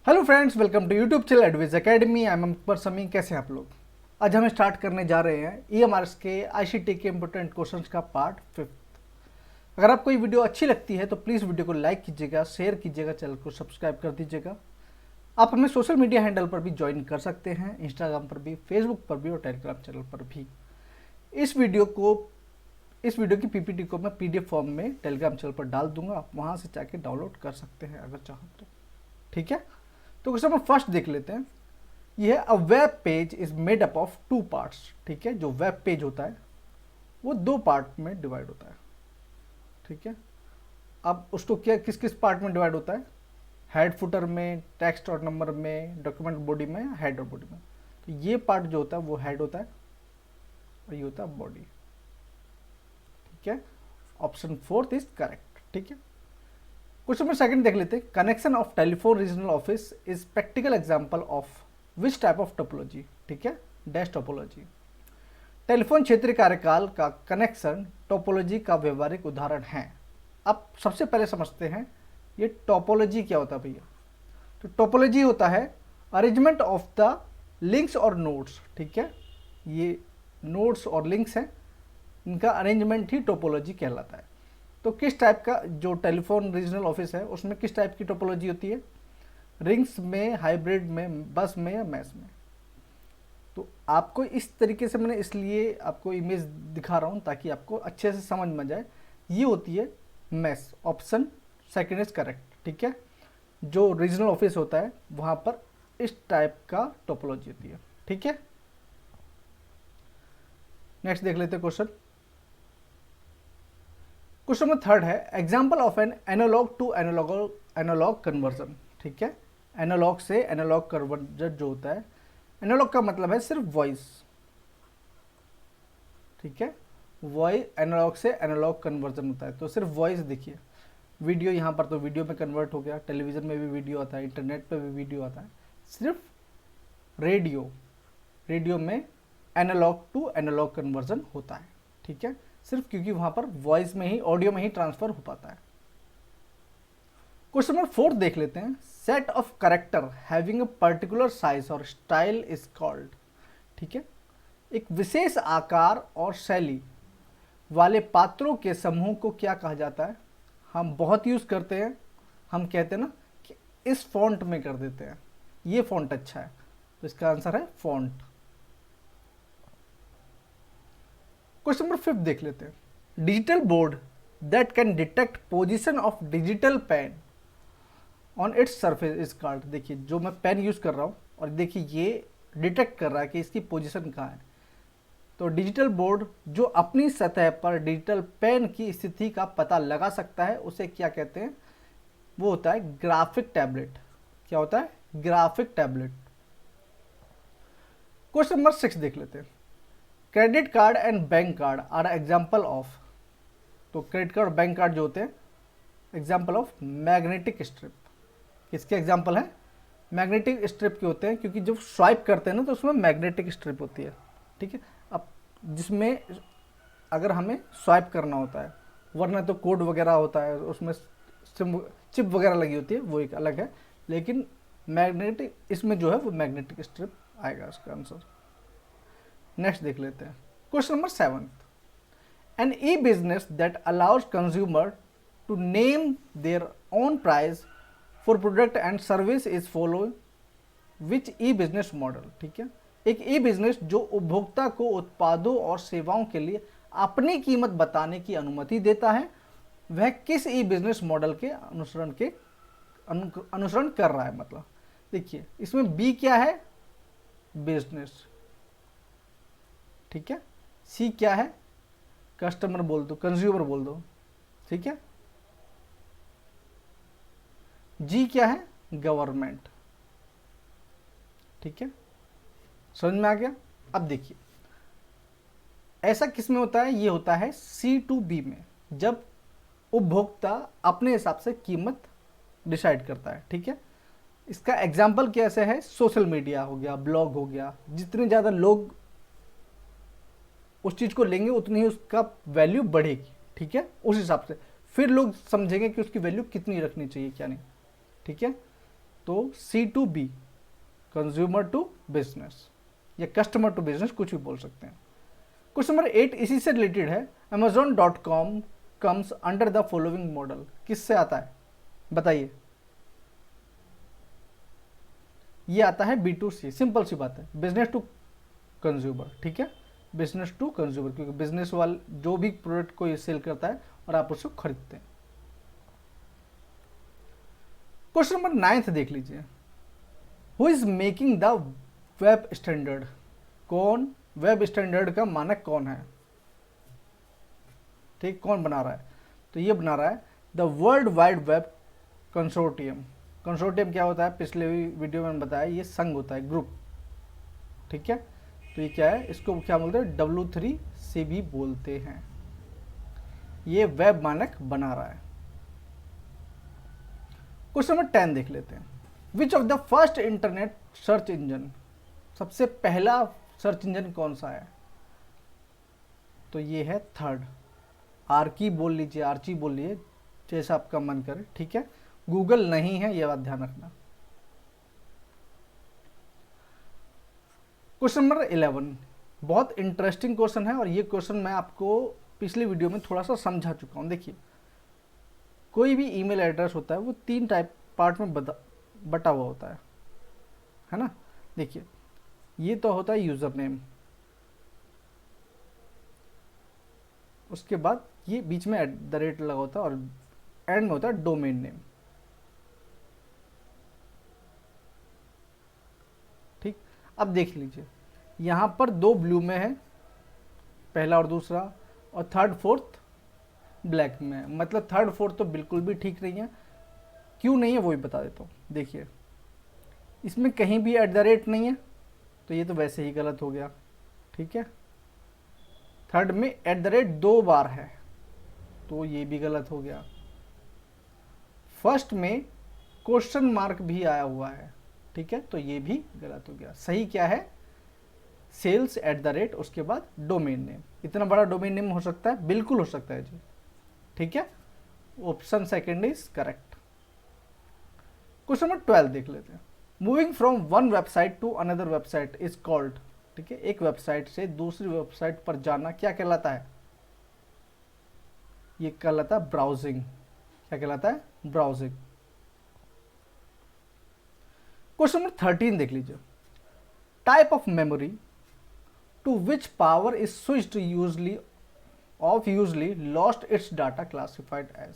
Hello friends, welcome to YouTube channel advice academy. I am Akbar Sami. कैसे हैं आप लोग? आज हम स्टार्ट करने जा रहे हैं ईएमआरएस के आईसीटी के इंपोर्टेंट क्वेश्चंस का पार्ट 5। अगर आपको ये वीडियो अच्छी लगती है तो प्लीज़ वीडियो को लाइक कीजिएगा, शेयर कीजिएगा, चैनल को सब्सक्राइब कर दीजिएगा। आप हमें सोशल मीडिया हैंडल पर भी ज्वाइन कर सकते हैं, इंस्टाग्राम पर भी, फेसबुक पर भी और टेलीग्राम चैनल पर भी। इस वीडियो की पीपीटी को मैं पीडीएफ फॉर्म में टेलीग्राम चैनल पर डाल दूंगा, आप वहाँ से जाके डाउनलोड कर सकते हैं अगर चाहो तो। ठीक है, तो क्वेश्चन नंबर फर्स्ट देख लेते हैं। यह a web page is made up of 2 parts. ठीक है, जो वेब पेज होता है वो 2 पार्ट में डिवाइड होता है। ठीक है, अब उसको क्या किस किस पार्ट में डिवाइड होता है? हेड फुटर में, टेक्स्ट और नंबर में, डॉक्यूमेंट बॉडी में, हेड और बॉडी में। तो ये पार्ट जो होता है वो हेड होता है और ये होता है बॉडी। ठीक है, ऑप्शन 4 इज करेक्ट। ठीक है, क्वेश्चन नंबर सेकंड देख लेते हैं। Connection of telephone regional office is practical example of which type of topology? ठीक है, डैश टोपोलॉजी। टेलीफोन क्षेत्रीय कार्यकाल का कनेक्शन टोपोलॉजी का व्यवहारिक उदाहरण है। अब सबसे पहले समझते हैं ये टोपोलॉजी क्या होता है भैया। तो टोपोलॉजी होता है अरेंजमेंट ऑफ द लिंक्स और नोड्स। ठीक है, ये नोड्स और लिंक्स हैं, इनका अरेंजमेंट ही टोपोलॉजी कहलाता है। तो किस टाइप का जो टेलीफोन रीजनल ऑफिस है उसमें किस टाइप की टोपोलॉजी होती है? रिंग्स में, हाइब्रिड में, बस में या मैश में? तो आपको इस तरीके से मैंने इसलिए आपको इमेज दिखा रहा हूँ ताकि आपको अच्छे से समझ में जाए। ये होती है mesh. Option second is correct. ठीक है, जो रीजनल ऑफिस होता है वहाँ पर इस टाइप का टोपोलॉजी होती है। ठीक है, नेक्स्ट देख लेते हैं क्वेश्चन। क्वेश्चन नंबर थर्ड है example of an analog to analog conversion. ठीक है, एनालॉग से एनालॉग कन्वर्जन जो होता है, एनालॉग का मतलब है सिर्फ वॉइस। ठीक है, वॉइस एनालॉग से एनालॉग कन्वर्जन होता है तो सिर्फ वॉइस। देखिए वीडियो यहाँ पर तो वीडियो में कन्वर्ट हो गया, टेलीविजन में भी वीडियो आता है, इंटरनेट पे भी वीडियो आता है। सिर्फ रेडियो में एनालॉग टू एनालॉग कन्वर्जन होता है। ठीक है, सिर्फ क्योंकि वहां पर वॉइस में ही, ऑडियो में ही ट्रांसफर हो पाता है। क्वेश्चन नंबर 4 देख लेते हैं। Set of character having a particular size और स्टाइल इज कॉल्ड। ठीक है, एक विशेष आकार और शैली वाले पात्रों के समूह को क्या कहा जाता है? हम बहुत यूज करते हैं, हम कहते हैं ना कि इस फॉन्ट में कर देते हैं, ये फॉन्ट अच्छा है, तो इसका आंसर है फॉन्ट। क्वेश्चन नंबर 5 देख लेते हैं। Digital board that can detect position of digital pain on its surface is called. देखिए जो मैं पेन यूज कर रहा हूँ और देखिए ये डिटेक्ट कर रहा है कि इसकी पोजीशन कहाँ है। तो डिजिटल बोर्ड जो अपनी सतह पर डिजिटल पेन की स्थिति का पता लगा सकता है उसे क्या कहते हैं? वो होता है ग्राफिक टैबलेट। क्या होता है? Graphic tablet. क्वेश्चन नंबर 6 देख लेते हैं। Credit card and bank card are example of. तो क्रेडिट कार्ड और बैंक कार्ड जो होते हैं एग्जाम्पल ऑफ मैग्नेटिक स्ट्रिप। किसके एग्जाम्पल है? मैग्नेटिक स्ट्रिप के होते हैं, क्योंकि जब स्वाइप करते हैं ना तो उसमें मैग्नेटिक स्ट्रिप होती है। ठीक है, अब जिसमें अगर हमें स्वाइप करना होता है, वरना तो कोड वगैरह होता है उसमें चिप वगैरह लगी होती है, वो एक अलग है। लेकिन मैग्नेटिक इसमें जो है वो मैग्नेटिक स्ट्रिप आएगा इसका आंसर। नेक्स्ट देख लेते हैं। Question number 7। An e business that allows consumer to name their own price for product and service is follow which e business model. ठीक है, एक ई बिजनेस जो उपभोक्ता को उत्पादों और सेवाओं के लिए अपनी कीमत बताने की अनुमति देता है, वह किस ई बिजनेस मॉडल के अनुसरण कर रहा है? मतलब देखिए इसमें बी क्या है? बिजनेस। ठीक है, सी क्या है? कस्टमर बोल दो, कंज्यूमर बोल दो। ठीक है, जी क्या है? गवर्नमेंट। ठीक है, समझ में आ गया? अब देखिए ऐसा किस में होता है? ये होता है C2B में, जब उपभोक्ता अपने हिसाब से कीमत डिसाइड करता है। ठीक है, इसका एग्जाम्पल कैसे है? सोशल मीडिया हो गया, ब्लॉग हो गया। जितने ज़्यादा लोग उस चीज़ को लेंगे उतनी ही उसका वैल्यू बढ़ेगी। ठीक है, उस हिसाब से फिर लोग समझेंगे कि उसकी वैल्यू कितनी रखनी चाहिए क्या नहीं। ठीक है, तो C2B, कंज्यूमर टू बिजनेस या कस्टमर टू बिजनेस, कुछ भी बोल सकते हैं। क्वेश्चन नंबर 8 इसी से रिलेटेड है। Amazon.com comes under the following model, किससे आता है बताइए? ये आता है B2C, सिंपल सी बात है, बिजनेस टू कंज्यूमर, ठीक है, बिजनेस टू कंज्यूमर, क्योंकि बिजनेस वाला जो भी प्रोडक्ट को ये सेल करता है और आप उसको खरीदते हैं। क्वेश्चन नंबर 9 देख लीजिए। Who is making the web standard, कौन वेब स्टैंडर्ड का मानक कौन है? ठीक, कौन बना रहा है? तो ये बना रहा है the world wide web consortium. Consortium क्या होता है? पिछले वीडियो में बताया, ये संघ होता है, ग्रुप, ठीक है। तो ये क्या है? इसको क्या बोलते हैं? W3C भी बोलते हैं। ये वेब मानक बना रहा है। क्वेश्चन नंबर 10 देख लेते हैं। विच of the first internet search engine, सबसे पहला सर्च इंजन कौन सा है? तो ये है थर्ड, आर्की बोल लीजिए, आर्ची बोल लीजिए, जैसा आपका मन करे, ठीक है। गूगल नहीं है, यह बात ध्यान रखना। क्वेश्चन नंबर 11 बहुत इंटरेस्टिंग क्वेश्चन है, और ये क्वेश्चन मैं आपको पिछली वीडियो में थोड़ा सा समझा चुका हूँ। देखिए, कोई भी ईमेल एड्रेस होता है वो 3 टाइप पार्ट में बटा हुआ होता है ना। देखिए, ये तो होता है यूजर नेम, उसके बाद ये बीच में @ लगा होता है, और एंड में होता है डोमेन नेम, ठीक। अब देख लीजिए, यहाँ पर 2 ब्लू में है, पहला और दूसरा, और थर्ड फोर्थ ब्लैक में है। मतलब थर्ड फोर्थ तो बिल्कुल भी ठीक नहीं है। क्यों नहीं है वो भी बता देता हूँ। देखिए, इसमें कहीं भी @ नहीं है, तो ये तो वैसे ही गलत हो गया, ठीक है। थर्ड में @ 2 बार है, तो ये भी गलत हो गया। फर्स्ट में क्वेश्चन मार्क भी आया हुआ है, ठीक है, तो ये भी गलत हो गया। सही क्या है? सेल्स @ उसके बाद डोमेन नेम। इतना बड़ा डोमेन नेम हो सकता है? बिल्कुल हो सकता है जी, ठीक है। Option second is correct. Question number 12 देख लेते हैं। Moving from one website to another website is called, ठीक है, एक वेबसाइट से दूसरी वेबसाइट पर जाना क्या कहलाता है? ये कहलाता है ब्राउजिंग। क्या कहलाता है? ब्राउजिंग। क्वेश्चन नंबर 13 देख लीजिए। Type of memory to which power is switched usually lost its data classified as.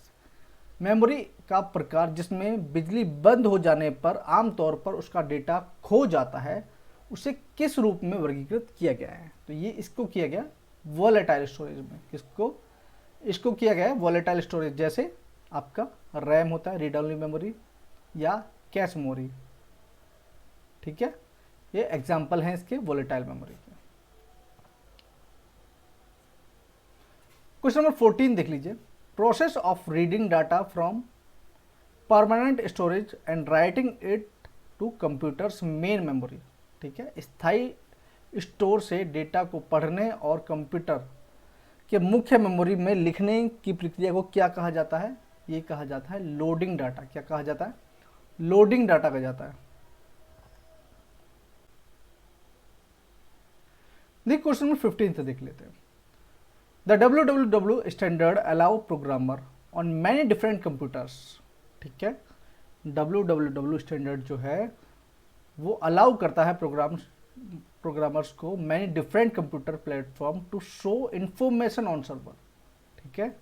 Memory का प्रकार जिसमें बिजली बंद हो जाने पर आमतौर पर उसका डेटा खो जाता है, उसे किस रूप में वर्गीकृत किया गया है? तो ये इसको किया गया वॉलेटाइल स्टोरेज में। इसको किया गया है वॉलेटाइल स्टोरेज, जैसे आपका रैम होता है, रीड ओनली मेमोरी, या कैश मेमोरी, ठीक है। ये एग्जाम्पल हैं इसके वॉलेटाइल मेमोरी के। क्वेश्चन नंबर 14 देख लीजिए। Process of reading data from permanent storage and writing it to computer's main memory, ठीक है। स्थायी स्टोर से डेटा को पढ़ने और कंप्यूटर के मुख्य मेमोरी में लिखने की प्रक्रिया को क्या कहा जाता है? ये कहा जाता है लोडिंग डाटा। क्या कहा जाता है? लोडिंग डाटा कहा जाता है। देखिए, क्वेश्चन नंबर 15 से देख लेते हैं। The WWW standard allow programmer on many different computers, ठीक है। WWW स्टैंडर्ड जो है वो अलाउ करता है प्रोग्रामर्स को many different computer platform to show information on server, ठीक है,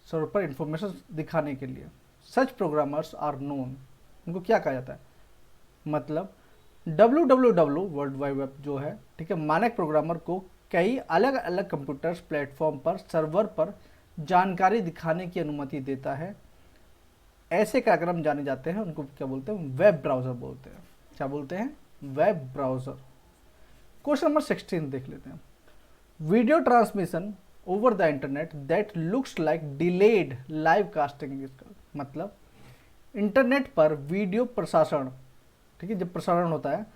सर्वर पर इंफॉर्मेशन दिखाने के लिए। सच प्रोग्रामर्स आर नोन, उनको क्या कहा जाता है? मतलब WWW वर्ल्ड वाइड वेब जो है, ठीक है, मानक प्रोग्रामर को कई अलग अलग कंप्यूटर्स प्लेटफॉर्म पर सर्वर पर जानकारी दिखाने की अनुमति देता है। ऐसे कार्यक्रम जाने जाते हैं, उनको क्या बोलते हैं? वेब ब्राउज़र बोलते हैं। क्या बोलते हैं? Web browser. क्वेश्चन नंबर 16 देख लेते हैं। Video transmission over the internet that looks like delayed live casting, मतलब इंटरनेट पर वीडियो प्रसारण, ठीक है, जब प्रसारण होता है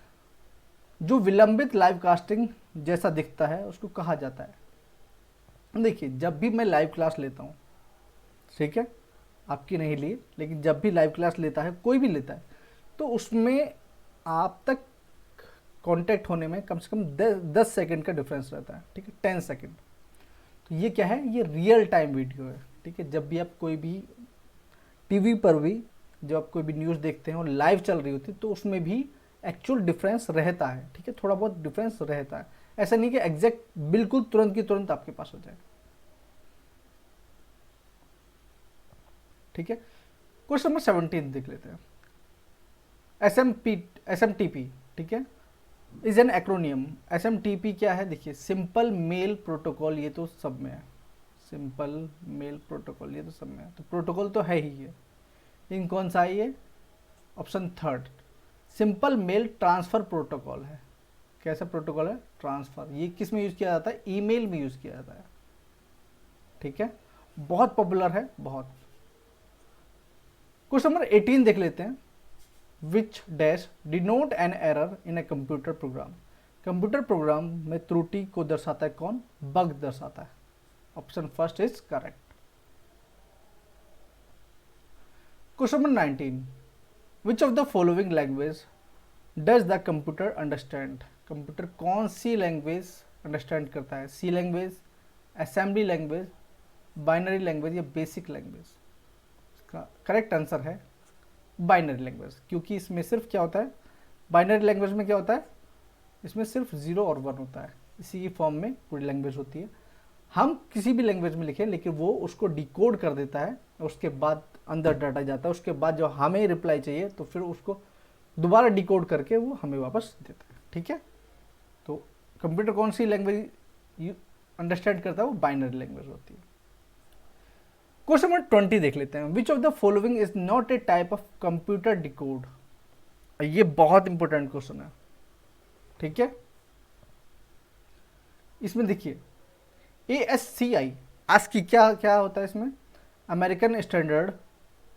जो विलंबित लाइव कास्टिंग जैसा दिखता है उसको कहा जाता है। देखिए, जब भी मैं लाइव क्लास लेता हूँ, ठीक है, आपकी नहीं ली, लेकिन जब भी लाइव क्लास लेता है, कोई भी लेता है, तो उसमें आप तक कांटेक्ट होने में कम से कम 10 सेकंड का डिफरेंस रहता है, ठीक है, 10 सेकंड। तो ये क्या है, ये रियल टाइम वीडियो है, ठीक है। जब भी आप कोई भी टीवी पर भी जब आप कोई भी न्यूज़ देखते हैं और लाइव चल रही होती है तो उसमें भी एक्चुअल डिफरेंस रहता है, ठीक है, थोड़ा बहुत डिफरेंस रहता है। ऐसा नहीं कि एग्जैक्ट बिल्कुल तुरंत की तुरंत आपके पास हो जाए, ठीक है। क्वेश्चन नंबर 17 देख लेते हैं। SMTP, ठीक है, इज एन एक्रोनियम। SMTP क्या है, देखिए, सिंपल मेल प्रोटोकॉल, ये तो सब में है, सिंपल मेल प्रोटोकॉल, ये तो सब में है, तो प्रोटोकॉल तो है ही ये। इन कौन सा है ये, option third, simple mail transfer protocol है। कैसा प्रोटोकॉल है, ट्रांसफर। ये किस में यूज किया जाता है, ईमेल में यूज किया जाता है, ठीक है, बहुत पॉपुलर है, बहुत। क्वेश्चन नंबर 18 देख लेते हैं। Which dash denote an error in a computer program. Computer program में त्रुटि को दर्शाता है कौन, बग दर्शाता है। Option first is correct. Question number 19, which of the following language does the computer understand. Computer कौन सी लैंग्वेज अंडरस्टैंड करता है, C language, assembly language, binary language या बेसिक लैंग्वेज। इसका करेक्ट आंसर है बाइनरी लैंग्वेज, क्योंकि इसमें सिर्फ क्या होता है, बाइनरी लैंग्वेज में क्या होता है, इसमें सिर्फ 0 और 1 होता है, इसी की फॉर्म में पूरी लैंग्वेज होती है। हम किसी भी लैंग्वेज में लिखें लेकिन वो उसको डिकोड कर देता है, उसके बाद अंदर डाटा जाता है, उसके बाद जो हमें रिप्लाई चाहिए तो फिर उसको दोबारा डिकोड करके वो हमें वापस देता है, ठीक है। तो कंप्यूटर कौन सी लैंग्वेज अंडरस्टैंड करता है, वो बाइनरी लैंग्वेज होती है। क्वेश्चन नंबर 20 देख लेते हैं। विच of the following is not a type of computer decode. ये बहुत इंपॉर्टेंट क्वेश्चन है, ठीक है। इसमें देखिए ASCII, ASCII क्या क्या होता है इसमें, अमेरिकन स्टैंडर्ड,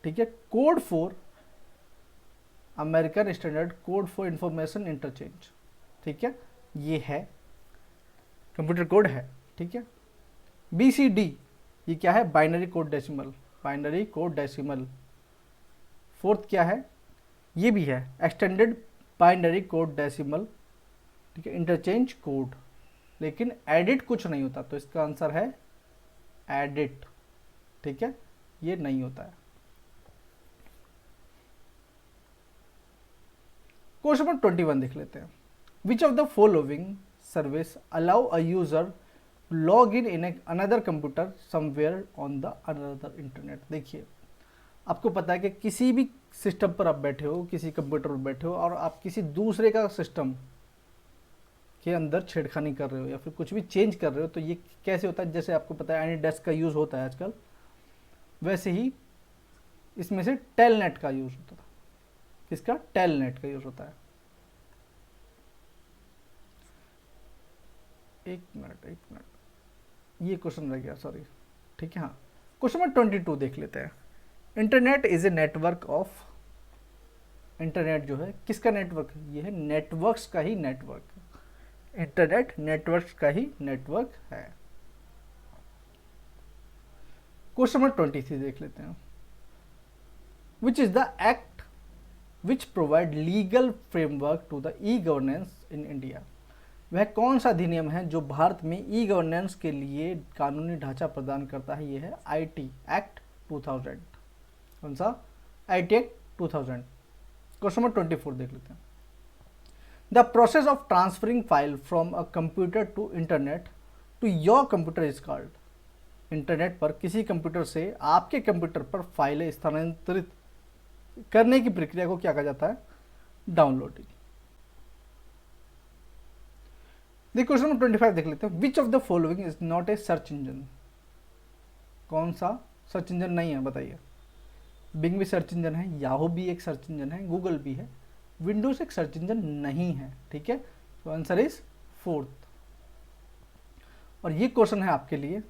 ठीक है, code for American standard code for information interchange, ठीक है, ये है कंप्यूटर कोड है, ठीक है। BCD, ये क्या है, binary code decimal, binary code decimal. Fourth क्या है, ये भी है एक्सटेंडेड बाइनरी कोड डेसिमल, ठीक है, इंटरचेंज कोड, लेकिन एडिट कुछ नहीं होता, तो इसका आंसर है एडिट, ठीक है, ये नहीं होता है। क्वेश्चन नंबर 21 देख लेते हैं। विच of the following service allow a user log in another computer somewhere on the another internet. देखिए, आपको पता है कि किसी भी सिस्टम पर आप बैठे हो, किसी कंप्यूटर पर बैठे हो और आप किसी दूसरे का सिस्टम के अंदर छेड़खानी कर रहे हो या फिर कुछ भी चेंज कर रहे हो, तो ये कैसे होता है, जैसे आपको पता है एनीडेस्क का यूज़ होता है आजकल, वैसे ही इसमें से टेलनेट का यूज़ होता था। किसका, टेलनेट का यूज़ होता है। एक मिनट, ये क्वेश्चन रह गया, सॉरी, ठीक है। हाँ, क्वेश्चन नंबर 22 देख लेते हैं। Internet is a network of, internet जो है किसका नेटवर्क, ये है नेटवर्क्स का ही नेटवर्क। इंटरनेट नेटवर्क्स का ही नेटवर्क है। क्वेश्चन नंबर 23 देख लेते हैं। Which is the act which provide legal framework to the e governance in India. वह कौन सा अधिनियम है जो भारत में ई गवर्नेंस के लिए कानूनी ढांचा प्रदान करता है, ये है IT एक्ट 2000। कौन सा, IT एक्ट 2000। क्वेश्चन नंबर 24 देख लेते हैं। The process of transferring file from a computer to internet to your computer is called. Internet पर किसी कंप्यूटर से आपके कंप्यूटर पर फाइलें स्थानांतरित करने की प्रक्रिया को क्या कहा जाता है, डाउनलोडिंग। क्वेश्चन नंबर 25 देख लेते हैं। विच of the following is not a search engine. कौन सा सर्च इंजन नहीं है, बताइए। बिंग भी सर्च इंजन है, याहू भी एक सर्च इंजन है, गूगल भी है, विंडोज एक सर्च इंजन नहीं है, ठीक है। तो आंसर इज फोर्थ। और ये क्वेश्चन है आपके लिए,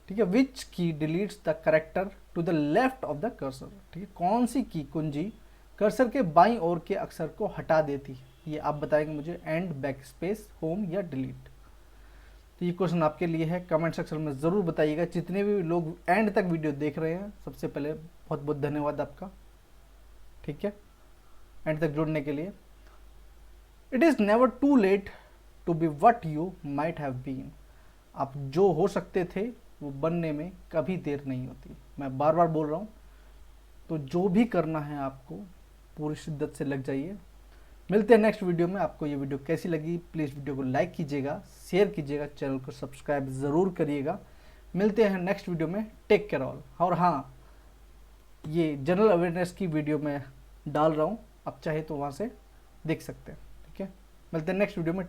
ठीक है। Which key deletes the character to the left of the cursor, ठीक है, कौन सी की कुंजी कर्सर के बाईं ओर के अक्षर को हटा देती है, ये आप बताएंगे मुझे, एंड, बैकस्पेस, होम या डिलीट। तो ये क्वेश्चन आपके लिए है, कमेंट सेक्शन में ज़रूर बताइएगा। जितने भी लोग एंड तक वीडियो देख रहे हैं, सबसे पहले बहुत बहुत धन्यवाद आपका, ठीक है। एंड तक जुड़ने के लिए। It is never too late to be what you might have been. आप जो हो सकते थे वो बनने में कभी देर नहीं होती। मैं बार बार बोल रहा हूँ, तो जो भी करना है आपको पूरी शिद्दत से लग जाइए। मिलते हैं नेक्स्ट वीडियो में। आपको ये वीडियो कैसी लगी प्लीज़ वीडियो को लाइक कीजिएगा, शेयर कीजिएगा, चैनल को सब्सक्राइब ज़रूर करिएगा। मिलते हैं नेक्स्ट वीडियो में। Take care all. और हाँ, ये जनरल अवेयरनेस की वीडियो मैं डाल रहा हूँ, आप चाहे तो वहाँ से देख सकते हैं। ठीक है, मिलते हैं नेक्स्ट वीडियो में।